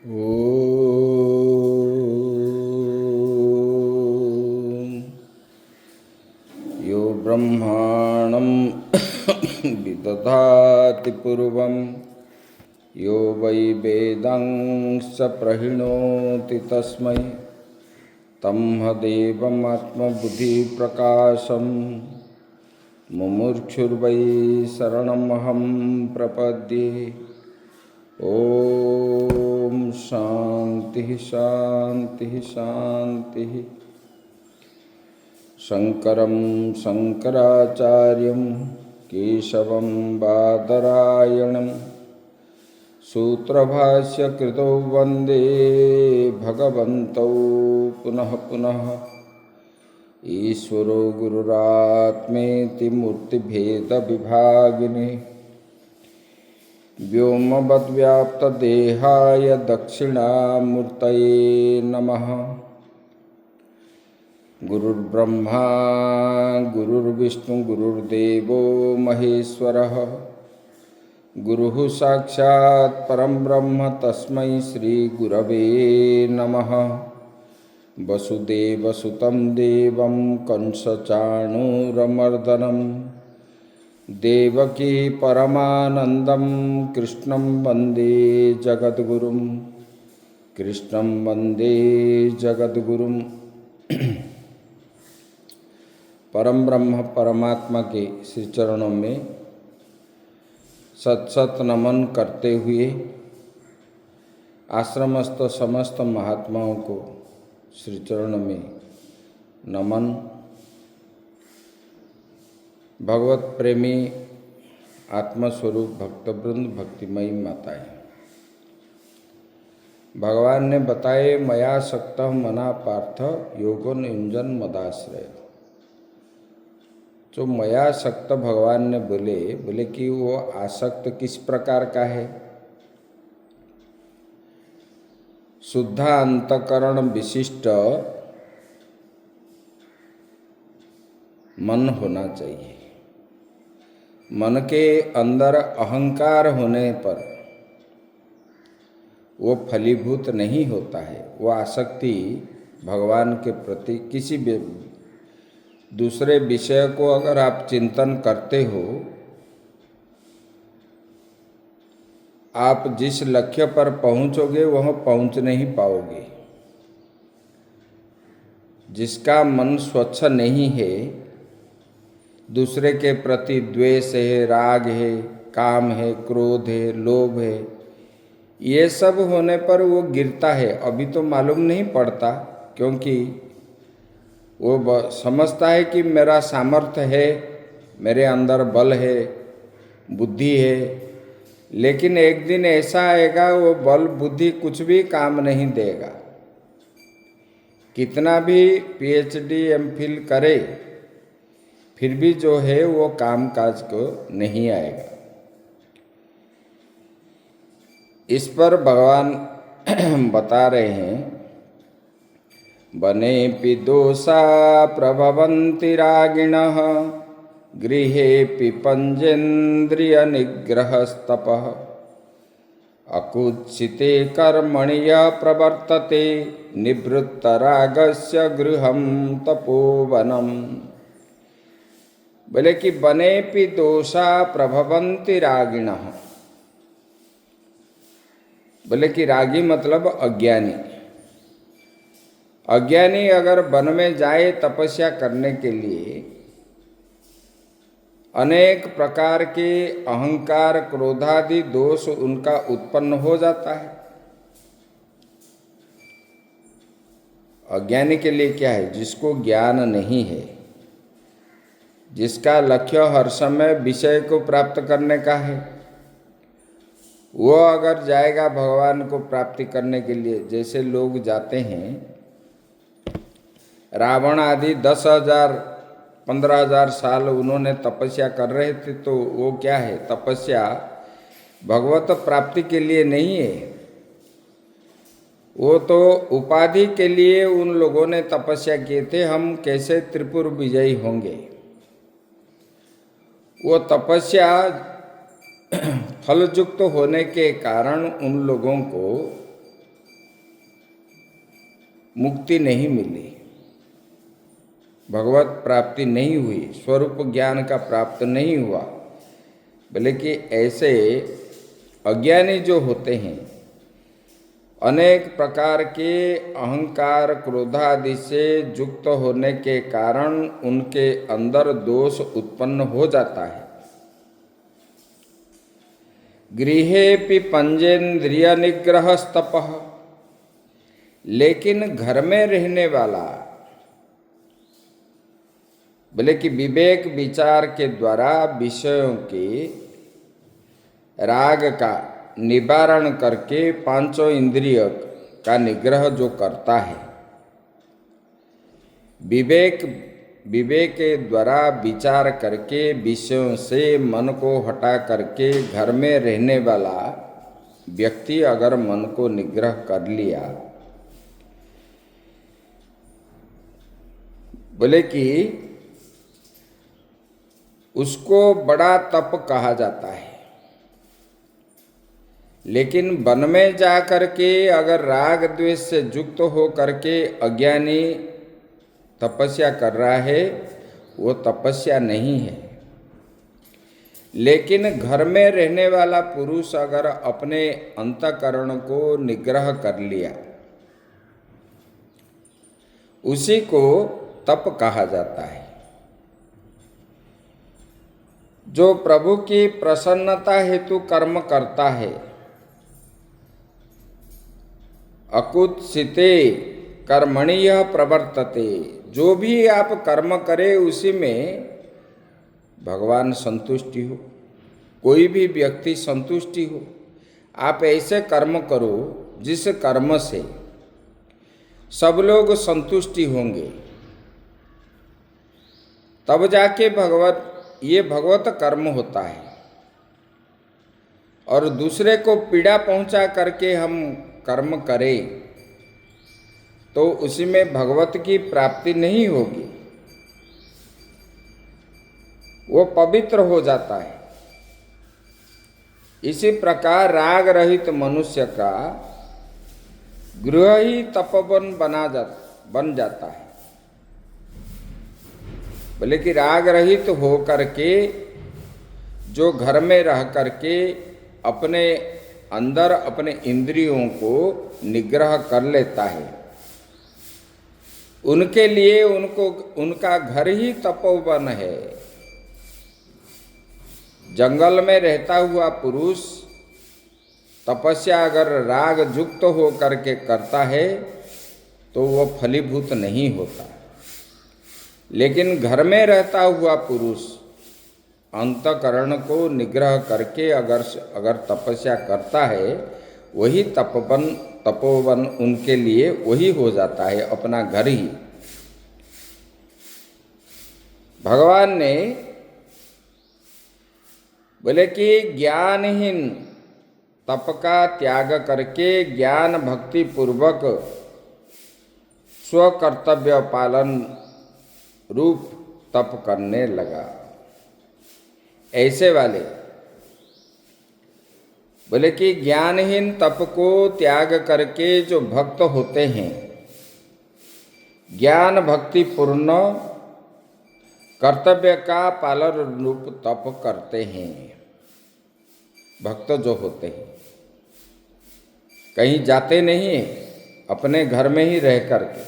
ॐ यो ब्रह्माणं विदधाति पूर्वं यो वै वेदांश्च प्रहिणोति तस्मै तमहदेवमात्मबुद्धिप्रकाशं मुमुक्षुर्वै शरणमहं प्रपद्ये। ओम शांति शांति शांति। शंकरं शंकराचार्यं केशवं बादरायणं सूत्रभाष्यकृतौ वन्दे भगवन्तौ पुनः पुनः। ईश्वरो गुरुरात्मेति मूर्तिभेदविभागिने व्योमवद्व्याप्तदेहाय दक्षिणामूर्तये नमः। गुरुर्ब्रह्मा गुरुर्विष्णु गुरुर्देवो महेश्वरः गुरुः साक्षात् परं ब्रह्म तस्मै श्री गुरवे नमः। वसुदेवसुतं देवं कंसचाणूरमर्दनं देवकी परमानंदं कृष्णं वंदे जगद्गुरुं। कृष्णं वंदे जगद्गुरुं। परम ब्रह्म परमात्मा के श्री चरणों में सत सत नमन करते हुए आश्रमस्थ समस्त महात्माओं को श्री चरण में नमन। भगवत प्रेमी आत्मस्वरूप भक्तवृंद भक्तिमयी माताएं, भगवान ने बताए मया सक्तः मना पार्थ योगो युंजन मदाश्रय। जो मया सक्त भगवान ने बोले कि वो आसक्त किस प्रकार का है। शुद्ध अंतकरण विशिष्ट मन होना चाहिए। मन के अंदर अहंकार होने पर वो फलीभूत नहीं होता है। वो आसक्ति भगवान के प्रति किसी भी दूसरे विषय को अगर आप चिंतन करते हो, आप जिस लक्ष्य पर पहुंचोगे वह पहुंच नहीं पाओगे। जिसका मन स्वच्छ नहीं है, दूसरे के प्रति द्वेष है, राग है, काम है, क्रोध है, लोभ है, ये सब होने पर वो गिरता है। अभी तो मालूम नहीं पड़ता, क्योंकि वो समझता है कि मेरा सामर्थ्य है, मेरे अंदर बल है, बुद्धि है। लेकिन एक दिन ऐसा आएगा वो बल बुद्धि कुछ भी काम नहीं देगा। कितना भी पीएचडी एमफिल करे फिर भी जो है वो काम काज को नहीं आएगा। इस पर भगवान बता रहे हैं, बनेऽपि दोषा प्रभवन्ति रागिणः गृहेऽपि पंचेन्द्रियनिग्रहस्तपः अकुत्सिते कर्मणि यः प्रवर्तते निवृत्तरागस्य गृहं तपोवनम्। बोले कि बनेऽपि दोषा प्रभवन्ति रागिणः। बोले कि रागी मतलब अज्ञानी। अज्ञानी अगर वन में जाए तपस्या करने के लिए, अनेक प्रकार के अहंकार क्रोधादि दोष उनका उत्पन्न हो जाता है। अज्ञानी के लिए क्या है? जिसको ज्ञान नहीं है, जिसका लक्ष्य हर समय विषय को प्राप्त करने का है, वो अगर जाएगा भगवान को प्राप्ति करने के लिए। जैसे लोग जाते हैं, रावण आदि 10,000 15,000 साल उन्होंने तपस्या कर रहे थे, तो वो क्या है? तपस्या भगवत प्राप्ति के लिए नहीं है, वो तो उपाधि के लिए उन लोगों ने तपस्या किए थे, हम कैसे त्रिपुर विजयी होंगे। वो तपस्या फलयुक्त होने के कारण उन लोगों को मुक्ति नहीं मिली, भगवत प्राप्ति नहीं हुई, स्वरूप ज्ञान का प्राप्त नहीं हुआ। बल्कि ऐसे अज्ञानी जो होते हैं, अनेक प्रकार के अहंकार क्रोधादि से युक्त होने के कारण उनके अंदर दोष उत्पन्न हो जाता है। गृहेपि पंचेन्द्रिय निग्रह तपः, लेकिन घर में रहने वाला बोले कि विवेक विचार के द्वारा विषयों के राग का निवारण करके पांचों इंद्रिय का निग्रह जो करता है, विवेक के द्वारा विचार करके विषयों से मन को हटा करके घर में रहने वाला व्यक्ति अगर मन को निग्रह कर लिया, बोले कि उसको बड़ा तप कहा जाता है। लेकिन वन में जा करके अगर राग द्वेष से युक्त हो करके अज्ञानी तपस्या कर रहा है, वो तपस्या नहीं है। लेकिन घर में रहने वाला पुरुष अगर अपने अंतःकरण को निग्रह कर लिया, उसी को तप कहा जाता है। जो प्रभु की प्रसन्नता हेतु कर्म करता है, अकुत्सिते कर्मणि यह प्रवर्तते, जो भी आप कर्म करे उसी में भगवान संतुष्टि हो, कोई भी व्यक्ति संतुष्टि हो। आप ऐसे कर्म करो जिस कर्म से सब लोग संतुष्टि होंगे, तब जाके ये भगवत कर्म होता है। और दूसरे को पीड़ा पहुंचा करके हम कर्म करें तो उसी में भगवत की प्राप्ति नहीं होगी, वो पवित्र हो जाता है। इसी प्रकार राग रहित मनुष्य का गृह ही तपोवन बन जाता है। बोले कि राग रहित हो करके जो घर में रह करके अपने अंदर अपने इंद्रियों को निग्रह कर लेता है, उनके लिए उनका घर ही तपोवन है। जंगल में रहता हुआ पुरुष तपस्या अगर राग युक्त हो करके करता है तो वह फलीभूत नहीं होता। लेकिन घर में रहता हुआ पुरुष अंतःकरण को निग्रह करके अगर तपस्या करता है, वही तपोवन उनके लिए वही हो जाता है, अपना घर ही। भगवान ने बोले कि ज्ञानहीन तप का त्याग करके ज्ञान भक्ति पूर्वक स्वकर्तव्य पालन रूप तप करने लगा। ऐसे वाले बोले कि ज्ञानहीन तप को त्याग करके जो भक्त होते हैं, ज्ञान भक्ति पूर्ण कर्तव्य का पालन रूप तप करते हैं। भक्त जो होते हैं कहीं जाते नहीं, अपने घर में ही रह करके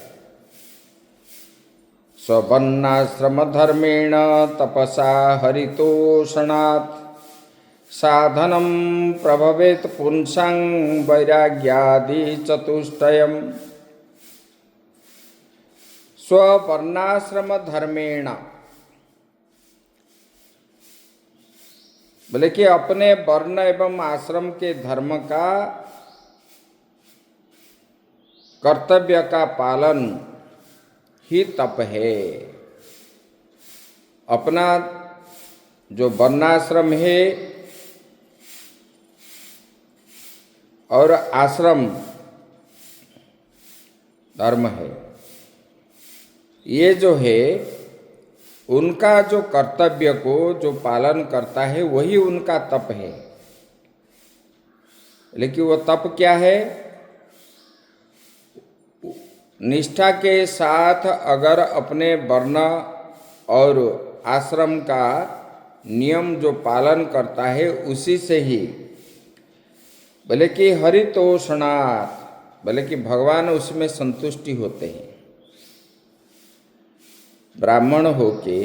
स्ववर्णाश्रम धर्मेण तपसा हरितोषणात् साधनम प्रभवेत पुंसां वैराग्यादि चतुष्टयम्। स्ववर्णाश्रम धर्मेण बोले कि अपने वर्ण एवं आश्रम के धर्म का कर्तव्य का पालन ही तप है। अपना जो वर्णाश्रम है और आश्रम धर्म है, ये जो है उनका जो कर्तव्य को जो पालन करता है वही उनका तप है। लेकिन वो तप क्या है? निष्ठा के साथ अगर अपने वर्ण और आश्रम का नियम जो पालन करता है, उसी से ही भले कि हरितोषणात्, भले कि भगवान उसमें संतुष्टि होते हैं। ब्राह्मण होके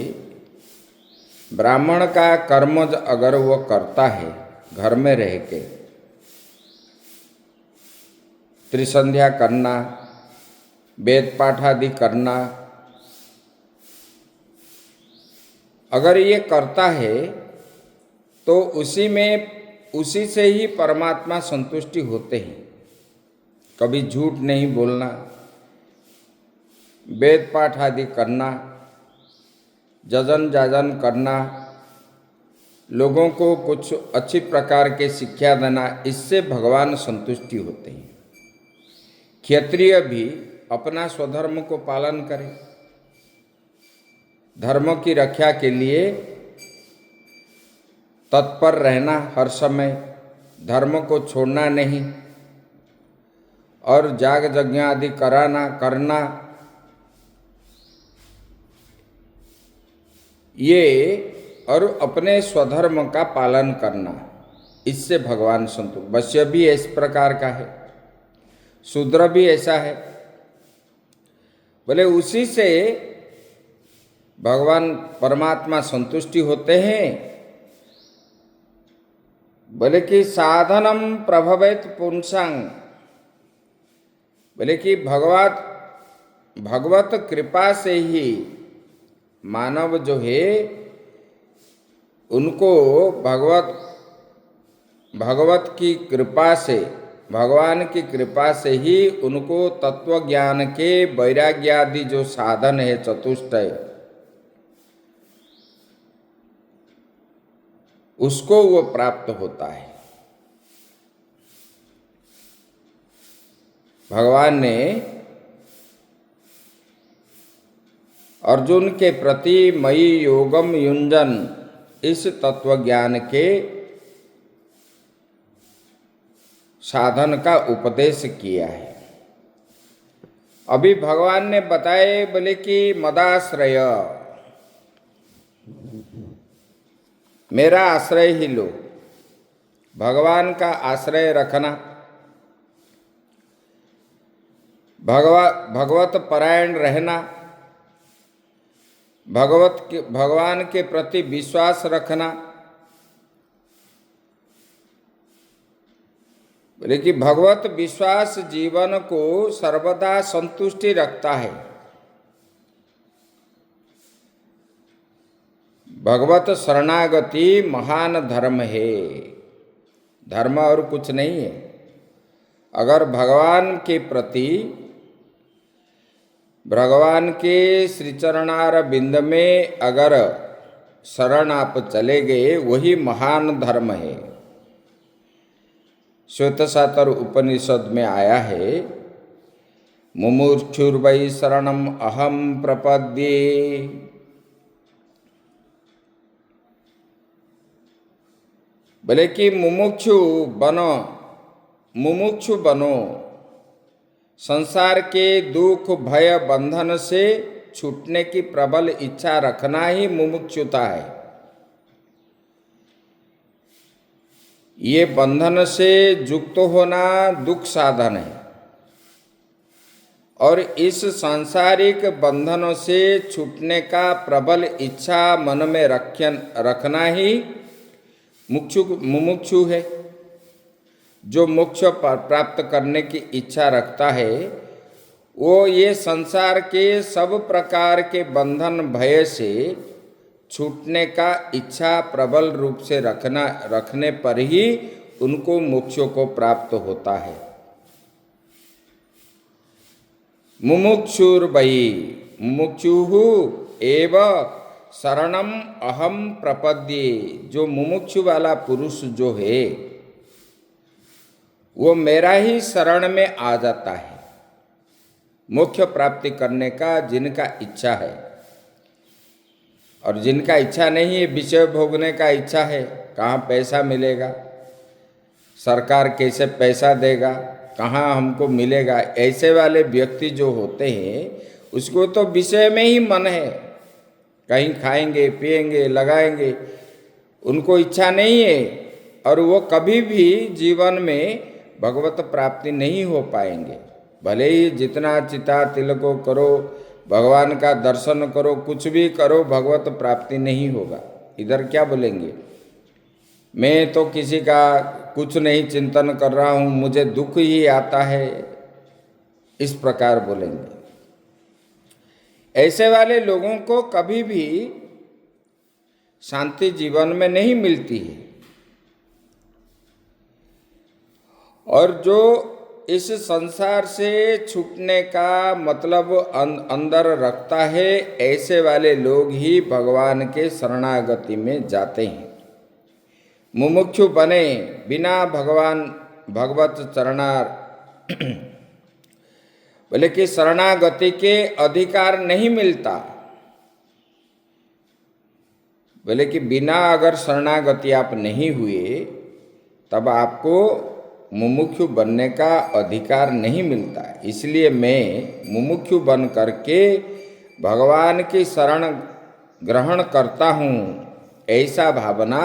ब्राह्मण का कर्म अगर वो करता है घर में रह के, त्रिसंध्या करना, वेद पाठ आदि करना, अगर ये करता है तो उसी से ही परमात्मा संतुष्टि होते हैं। कभी झूठ नहीं बोलना, वेद पाठ आदि करना, जजन जाजन करना, लोगों को कुछ अच्छी प्रकार के शिक्षा देना, इससे भगवान संतुष्टि होते हैं। क्षत्रिय भी अपना स्वधर्म को पालन करे, धर्म की रक्षा के लिए तत्पर रहना, हर समय धर्म को छोड़ना नहीं, और जाग यज्ञ आदि करना, ये और अपने स्वधर्म का पालन करना, इससे भगवान संतुष्ट। वैश्य भी इस प्रकार का है, शूद्र भी ऐसा है। बोले उसी से भगवान परमात्मा संतुष्टि होते हैं। बोले कि साधनम प्रभवेत पुंसांग, बोले कि भगवत कृपा से ही मानव जो है उनको भगवत की कृपा से, भगवान की कृपा से ही उनको तत्व ज्ञान के वैराग्यादि जो साधन है चतुष्टय, उसको वो प्राप्त होता है। भगवान ने अर्जुन के प्रति मयि योगम युंजन इस तत्व ज्ञान के साधन का उपदेश किया है। अभी भगवान ने बताए, बोले कि मदाश्रय, मेरा आश्रय ही लो, भगवान का आश्रय रखना, भगवत परायण रहना, भगवान के प्रति विश्वास रखना। बोले कि भगवत विश्वास जीवन को सर्वदा संतुष्टि रखता है। भगवत शरणागति महान धर्म है, धर्म और कुछ नहीं है। अगर भगवान के प्रति, भगवान के श्रीचरणार बिंद में अगर शरण आप चले गए, वही महान धर्म है। श्वेतसातर उपनिषद में आया है, मुमुक्षुर्वै शरणम अहम प्रपद्ये। बोले कि मुमुक्षु बनो, संसार के दुख भय बंधन से छूटने की प्रबल इच्छा रखना ही मुमुक्षुता है। ये बंधन से युक्त होना दुख साधन है, और इस सांसारिक बंधनों से छूटने का प्रबल इच्छा मन में रखना ही मुमुक्षु है। जो मोक्ष प्राप्त करने की इच्छा रखता है, वो ये संसार के सब प्रकार के बंधन भय से छूटने का इच्छा प्रबल रूप से रखने पर ही उनको मोक्ष को प्राप्त होता है। मुमुक्षुर्वै, मुमुक्षुः एव शरणम अहम प्रपद्ये। जो मुमुक्षु वाला पुरुष जो है, वो मेरा ही शरण में आ जाता है। मोक्ष प्राप्ति करने का जिनका इच्छा है, और जिनका इच्छा नहीं है, विषय भोगने का इच्छा है, कहाँ पैसा मिलेगा, सरकार कैसे पैसा देगा, कहाँ हमको मिलेगा, ऐसे वाले व्यक्ति जो होते हैं उसको तो विषय में ही मन है, कहीं खाएंगे पिएंगे लगाएंगे, उनको इच्छा नहीं है और वो कभी भी जीवन में भगवत प्राप्ति नहीं हो पाएंगे। भले ही जितना चिता तिलको करो, भगवान का दर्शन करो, कुछ भी करो, भगवत प्राप्ति नहीं होगा। इधर क्या बोलेंगे, मैं तो किसी का कुछ नहीं चिंतन कर रहा हूँ, मुझे दुख ही आता है, इस प्रकार बोलेंगे। ऐसे वाले लोगों को कभी भी शांति जीवन में नहीं मिलती है। और जो इस संसार से छूटने का मतलब अंदर रखता है, ऐसे वाले लोग ही भगवान के शरणागति में जाते हैं। मुमुक्षु बने बिना भगवत चरणार बोले कि शरणागति के अधिकार नहीं मिलता। बोले कि बिना अगर शरणागति आप नहीं हुए तब आपको मुमुक्षु बनने का अधिकार नहीं मिलता। इसलिए मैं मुमुक्षु बन करके भगवान की शरण ग्रहण करता हूँ, ऐसा भावना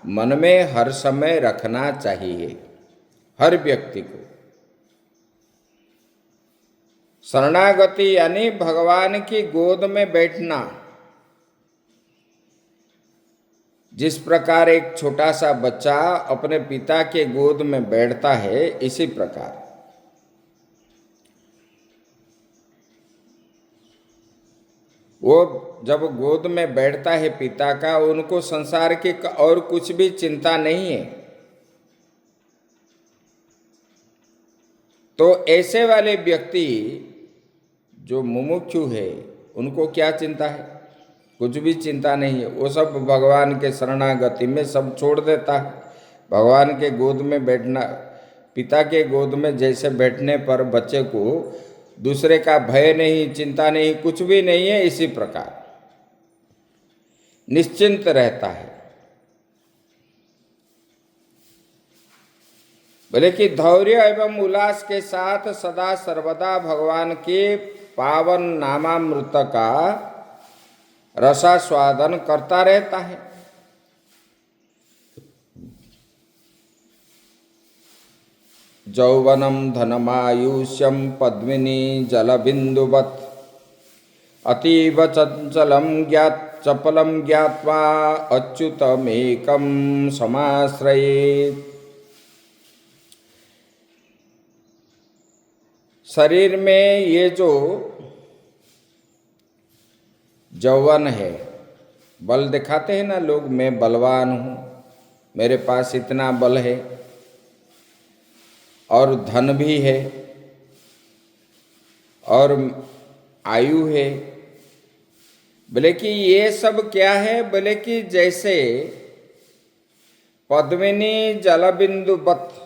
मन में हर समय रखना चाहिए हर व्यक्ति को। शरणागति यानी भगवान की गोद में बैठना। जिस प्रकार एक छोटा सा बच्चा अपने पिता के गोद में बैठता है, इसी प्रकार वो जब गोद में बैठता है पिता का, उनको संसार की और कुछ भी चिंता नहीं है। तो ऐसे वाले व्यक्ति जो मुमुक्षु है, उनको क्या चिंता है, कुछ भी चिंता नहीं है। वो सब भगवान के शरणागति में सब छोड़ देता है। भगवान के गोद में बैठना, पिता के गोद में जैसे बैठने पर बच्चे को दूसरे का भय नहीं, चिंता नहीं, कुछ भी नहीं है, इसी प्रकार निश्चिंत रहता है। बोले कि धैर्य एवं उल्लास के साथ सदा सर्वदा भगवान के पावन नामामृत का रसास्वादन करता रहता है। यौवनम धनमायुष्यम पद्मिनी जलबिंदुवत् अतीव चंचलम चपलम ज्ञात्वा अच्युतमेकं समाश्रयेत्। शरीर में ये जो यौवन है, बल दिखाते हैं ना लोग, मैं बलवान हूँ, मेरे पास इतना बल है और धन भी है और आयु है। बोले कि ये सब क्या है, बोले कि जैसे पद्मिनी जलबिंदुवत्,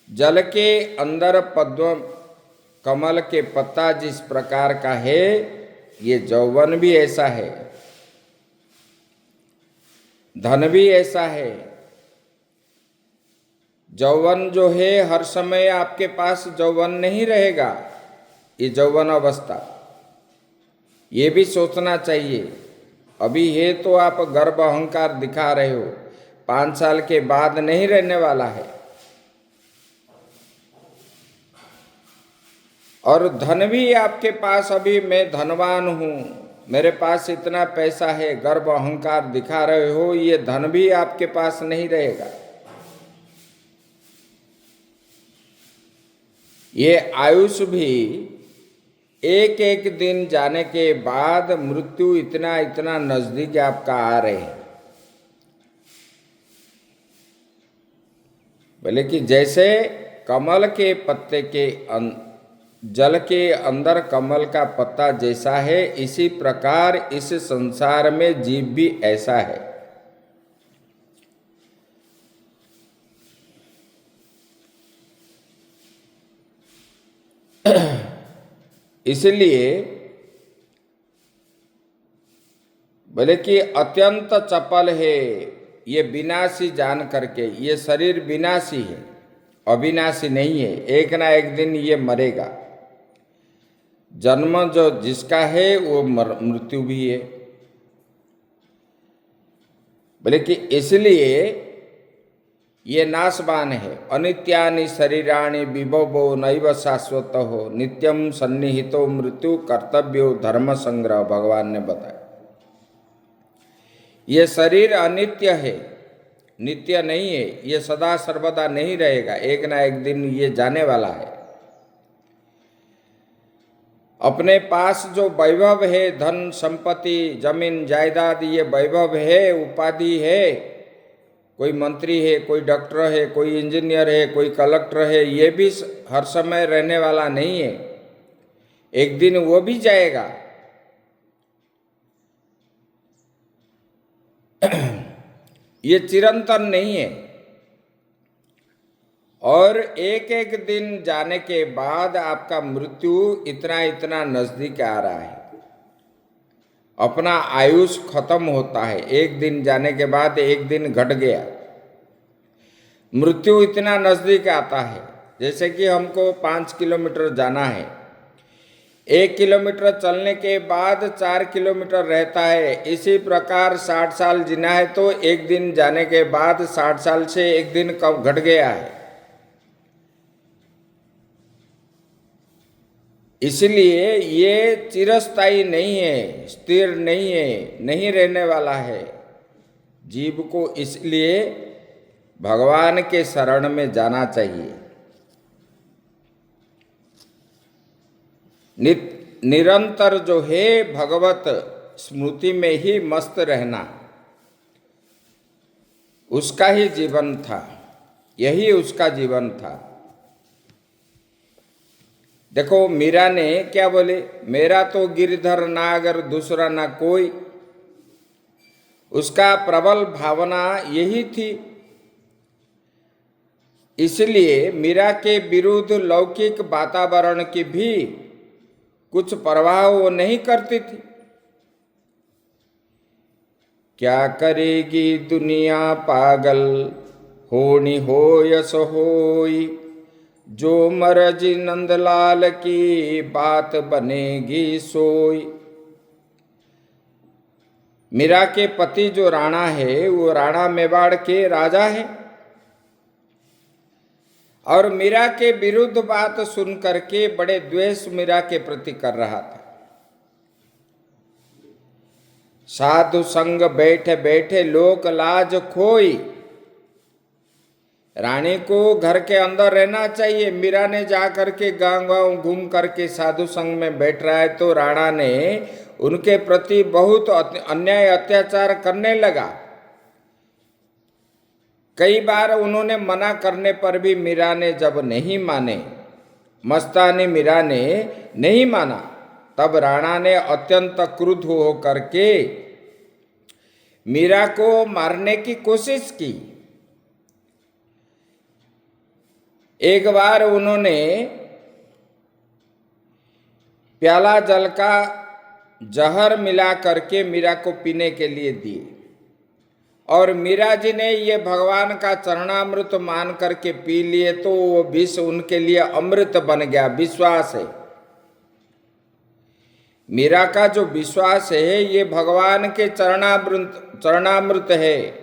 जल के अंदर पद्म कमल के पत्ता जिस प्रकार का है, ये यौवन भी ऐसा है, धन भी ऐसा है। यौवन जो है हर समय आपके पास यौवन नहीं रहेगा, ये यौवन अवस्था, ये भी सोचना चाहिए। अभी है तो आप गर्व अहंकार दिखा रहे हो, 5 साल के बाद नहीं रहने वाला है। और धन भी आपके पास, अभी मैं धनवान हूँ, मेरे पास इतना पैसा है, गर्व अहंकार दिखा रहे हो, ये धन भी आपके पास नहीं रहेगा। ये आयुष भी एक एक दिन जाने के बाद मृत्यु इतना इतना नजदीक आपका आ रहे हैं। बोले कि जैसे कमल के पत्ते के जल के अंदर कमल का पत्ता जैसा है, इसी प्रकार इस संसार में जीव भी ऐसा है। इसलिए बोले कि अत्यंत चपल है, ये विनाशी जान करके, ये शरीर विनाशी है अविनाशी नहीं है, एक ना एक दिन ये मरेगा। जन्म जो जिसका है वो मृत्यु भी है। बोले कि इसलिए ये नाशवान है। अनित्यानि शरीराणि विभवो नैव शाश्वत हो नित्यम सन्निहितो मृत्यु कर्तव्यो धर्म संग्रह, भगवान ने बताया। ये शरीर अनित्य है, नित्य नहीं है, ये सदा सर्वदा नहीं रहेगा, एक ना एक दिन ये जाने वाला है। अपने पास जो वैभव है, धन संपत्ति जमीन जायदाद, ये वैभव है, उपाधि है, कोई मंत्री है, कोई डॉक्टर है, कोई इंजीनियर है, कोई कलेक्टर है, ये भी हर समय रहने वाला नहीं है, एक दिन वो भी जाएगा। ये चिरंतन नहीं है। और एक एक दिन जाने के बाद आपका मृत्यु इतना इतना नजदीक आ रहा है, अपना आयुष खत्म होता है। एक दिन जाने के बाद एक दिन घट गया, मृत्यु इतना नजदीक आता है। जैसे कि हमको 5 किलोमीटर जाना है, 1 किलोमीटर चलने के बाद 4 किलोमीटर रहता है। इसी प्रकार 60 साल जीना है तो एक दिन जाने के बाद 60 साल से एक दिन कब घट गया है। इसलिए ये चिरस्थायी नहीं है, स्थिर नहीं है, नहीं रहने वाला है। जीव को इसलिए भगवान के शरण में जाना चाहिए, निरंतर जो है भगवत स्मृति में ही मस्त रहना, उसका ही जीवन था, यही उसका जीवन था। देखो मीरा ने क्या बोले, मेरा तो गिरधर नागर दूसरा ना कोई, उसका प्रबल भावना यही थी। इसलिए मीरा के विरुद्ध लौकिक वातावरण की भी कुछ परवाह वो नहीं करती थी। क्या करेगी दुनिया पागल, होनी हो यस होई, जो मर्जी नंदलाल की बात बनेगी सोई। मीरा के पति जो राणा है वो राणा मेवाड़ के राजा है, और मीरा के विरुद्ध बात सुन करके बड़े द्वेष मीरा के प्रति कर रहा था। साधु संग बैठे बैठे लोक लाज खोई, रानी को घर के अंदर रहना चाहिए। मीरा ने जा करके गांव गांव घूम करके साधु संग में बैठ रहा है तो राणा ने उनके प्रति बहुत अन्याय अत्याचार करने लगा। कई बार उन्होंने मना करने पर भी मीरा ने जब नहीं माने, मस्तानी मीरा ने नहीं माना, तब राणा ने अत्यंत क्रुद्ध हो करके मीरा को मारने की कोशिश की। एक बार उन्होंने प्याला जल का जहर मिला करके मीरा को पीने के लिए दिए, और मीरा जी ने ये भगवान का चरणामृत मान करके पी लिए तो वो विष उनके लिए अमृत बन गया। विश्वास है, मीरा का जो विश्वास है ये भगवान के चरणामृत है,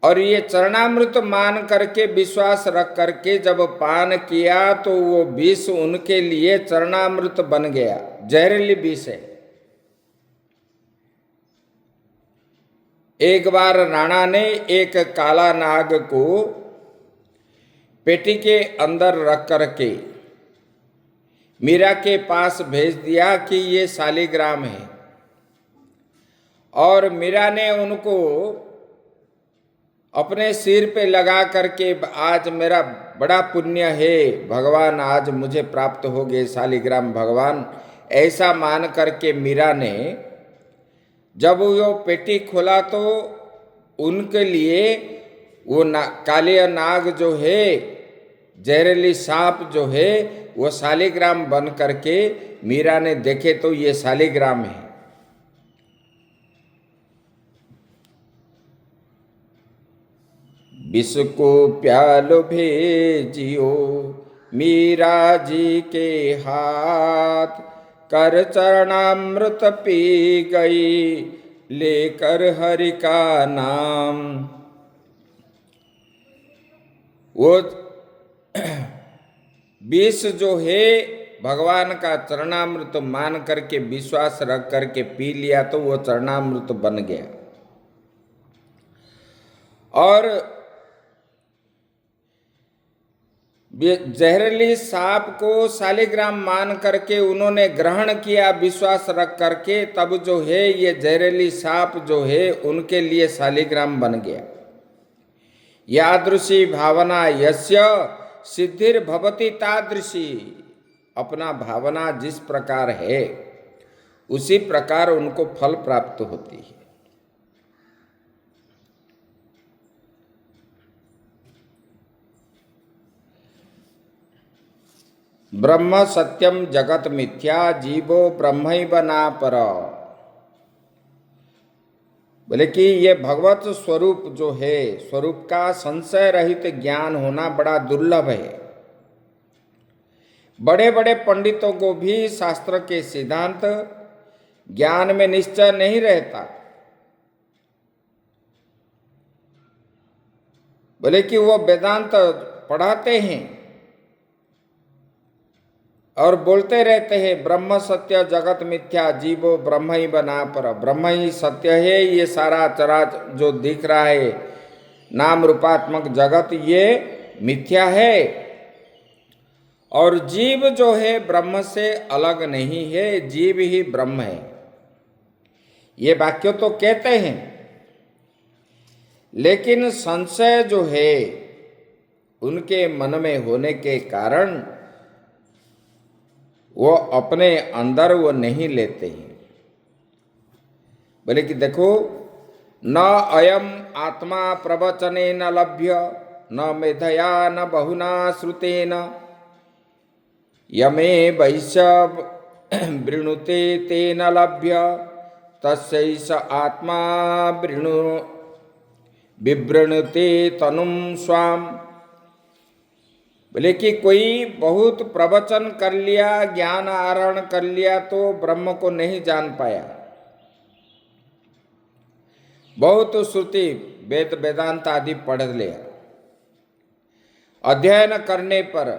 और ये चरणामृत मान करके विश्वास रख करके जब पान किया तो वो विष उनके लिए चरणामृत बन गया। जहरीली विष है। एक बार राणा ने एक काला नाग को पेटी के अंदर रख करके मीरा के पास भेज दिया कि ये शालिग्राम है, और मीरा ने उनको अपने सिर पे लगा करके आज मेरा बड़ा पुण्य है, भगवान आज मुझे प्राप्त हो गए शालिग्राम भगवान, ऐसा मान करके मीरा ने जब वो पेटी खोला तो उनके लिए वो काले नाग जो है, जहरीली सांप जो है, वो शालिग्राम बन करके मीरा ने देखे तो ये शालिग्राम है। विष को प्यालो भेजियो मीरा जी के हाथ, कर चरणामृत पी गई लेकर हरि का नाम। वो विष जो है भगवान का चरणामृत मान करके विश्वास रख करके पी लिया तो वो चरणामृत बन गया। और जहरीली सांप को शालिग्राम मान करके उन्होंने ग्रहण किया विश्वास रख करके, तब जो है ये जहरीली सांप जो है उनके लिए शालिग्राम बन गया। यादृशी भावना यस्य सिद्धिर भवति तादृशी, अपना भावना जिस प्रकार है उसी प्रकार उनको फल प्राप्त होती है। ब्रह्म सत्यम जगत मिथ्या जीवो ब्रह्मैव नापर। बोले कि ये भगवत स्वरूप जो है, स्वरूप का संशय रहित ज्ञान होना बड़ा दुर्लभ है। बड़े बड़े पंडितों को भी शास्त्र के सिद्धांत ज्ञान में निश्चय नहीं रहता। बोले कि वो वेदांत पढ़ाते हैं और बोलते रहते हैं ब्रह्म सत्य जगत मिथ्या जीवो ब्रह्म ही बना पर, ब्रह्म ही सत्य है, ये सारा चरा जो दिख रहा है नाम रूपात्मक जगत ये मिथ्या है, और जीव जो है ब्रह्म से अलग नहीं है, जीव ही ब्रह्म है। ये वाक्य तो कहते हैं, लेकिन संशय जो है उनके मन में होने के कारण वो अपने अंदर वो नहीं लेते हैं। बोले कि देखो, न अयम आत्मा प्रवचने न लभ्य न मेधया न बहुना श्रुतेन, यमे वैश्य वृणुते तेन लभ्य तस्यैष आत्मा विवृणुते तनुम स्वाम। बोले कि कोई बहुत प्रवचन कर लिया, ज्ञान आहरण कर लिया तो ब्रह्म को नहीं जान पाया। बहुत श्रुति वेद वेदांत आदि पढ़ लिया, अध्ययन करने पर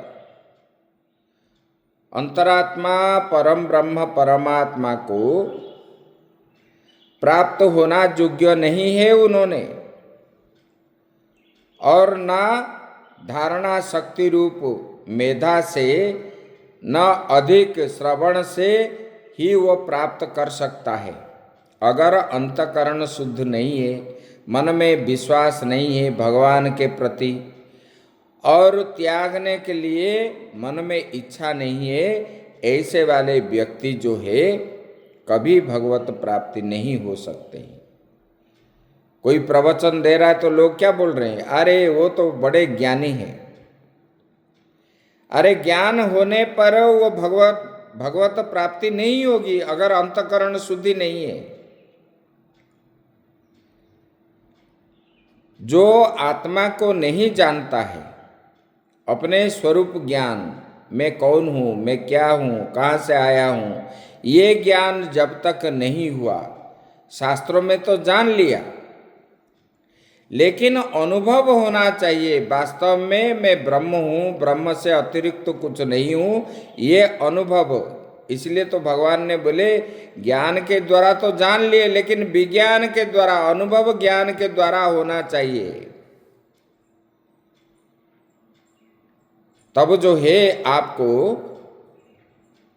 अंतरात्मा परम ब्रह्म परमात्मा को प्राप्त होना योग्य नहीं है उन्होंने, और ना धारणा शक्ति रूप मेधा से न अधिक श्रवण से ही वो प्राप्त कर सकता है। अगर अंतकरण शुद्ध नहीं है, मन में विश्वास नहीं है भगवान के प्रति, और त्यागने के लिए मन में इच्छा नहीं है, ऐसे वाले व्यक्ति जो है कभी भगवत प्राप्ति नहीं हो सकते हैं। कोई प्रवचन दे रहा है तो लोग क्या बोल रहे हैं, अरे वो तो बड़े ज्ञानी हैं। अरे ज्ञान होने पर वो भगवत प्राप्ति नहीं होगी अगर अंतकरण शुद्धि नहीं है। जो आत्मा को नहीं जानता है, अपने स्वरूप ज्ञान, मैं कौन हूँ, मैं क्या हूँ, कहाँ से आया हूँ, ये ज्ञान जब तक नहीं हुआ, शास्त्रों में तो जान लिया लेकिन अनुभव होना चाहिए वास्तव में मैं ब्रह्म हूँ, ब्रह्म से अतिरिक्त तो कुछ नहीं हूँ, ये अनुभव। इसलिए तो भगवान ने बोले ज्ञान के द्वारा तो जान लिए, लेकिन विज्ञान के द्वारा, अनुभव ज्ञान के द्वारा होना चाहिए, तब जो है आपको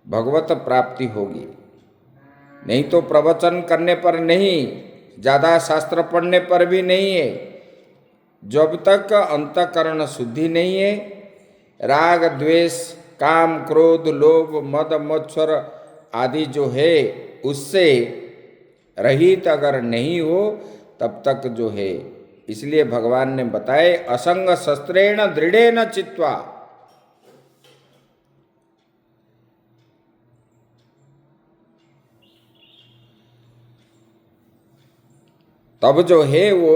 भगवत प्राप्ति होगी। नहीं तो प्रवचन करने पर नहीं, ज़्यादा शास्त्र पढ़ने पर भी नहीं है। जब तक अंतकरण शुद्धि नहीं है, राग द्वेष काम क्रोध लोभ मद मत्सर आदि जो है उससे रहित अगर नहीं हो, तब तक जो है, इसलिए भगवान ने बताए असंग शस्त्रेण दृढ़ेन चित्वा। तब जो है वो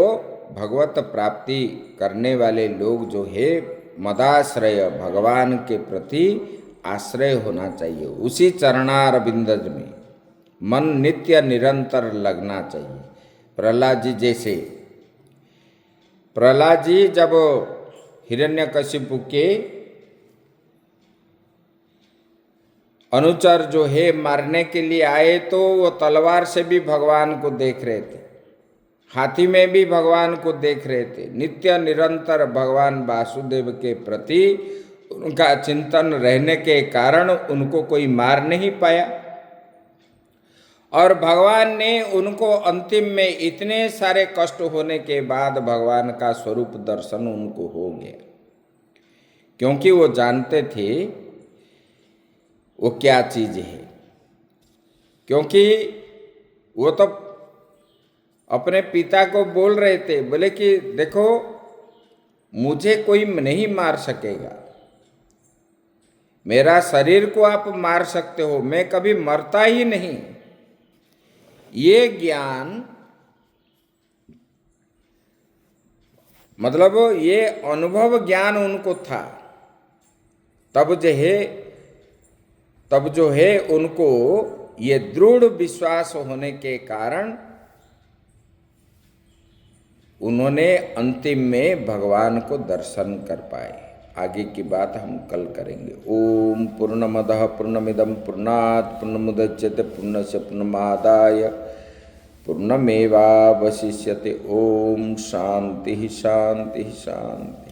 भगवत प्राप्ति करने वाले लोग जो है मदाश्रय भगवान के प्रति आश्रय होना चाहिए, उसी चरणारविंदज में मन नित्य निरंतर लगना चाहिए। प्रहलाद जी जैसे, प्रहलाद जी जब हिरण्यकशिपु के अनुचर जो है मारने के लिए आए तो वो तलवार से भी भगवान को देख रहे थे, हाथी में भी भगवान को देख रहे थे। नित्य निरंतर भगवान वासुदेव के प्रति उनका चिंतन रहने के कारण उनको कोई मार नहीं पाया, और भगवान ने उनको अंतिम में इतने सारे कष्ट होने के बाद भगवान का स्वरूप दर्शन उनको हो गया, क्योंकि वो जानते थे वो क्या चीज है। क्योंकि वो तो अपने पिता को बोल रहे थे, बोले कि देखो मुझे कोई नहीं मार सकेगा, मेरा शरीर को आप मार सकते हो, मैं कभी मरता ही नहीं। ये ज्ञान मतलब ये अनुभव ज्ञान उनको था। तब जो है उनको ये दृढ़ विश्वास होने के कारण उन्होंने अंतिम में भगवान को दर्शन कर पाए। आगे की बात हम कल करेंगे। ओम पूर्णमदः पूर्णमिदं पूर्णात् पूर्णमुदच्यते पूर्णस्य पूर्णमादाय पूर्णमेवावशिष्यते। ओम शांति शांति शांति।